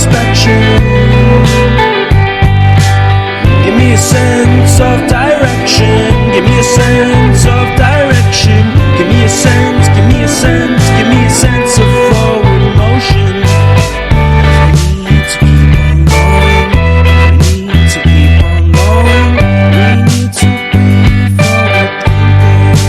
satisfaction. Give me a sense of direction. Give me a sense of direction. Give me a sense, give me a sense, give me a sense of forward motion. We need to keep on going. We need to keep on going. We need to be forward thinkers.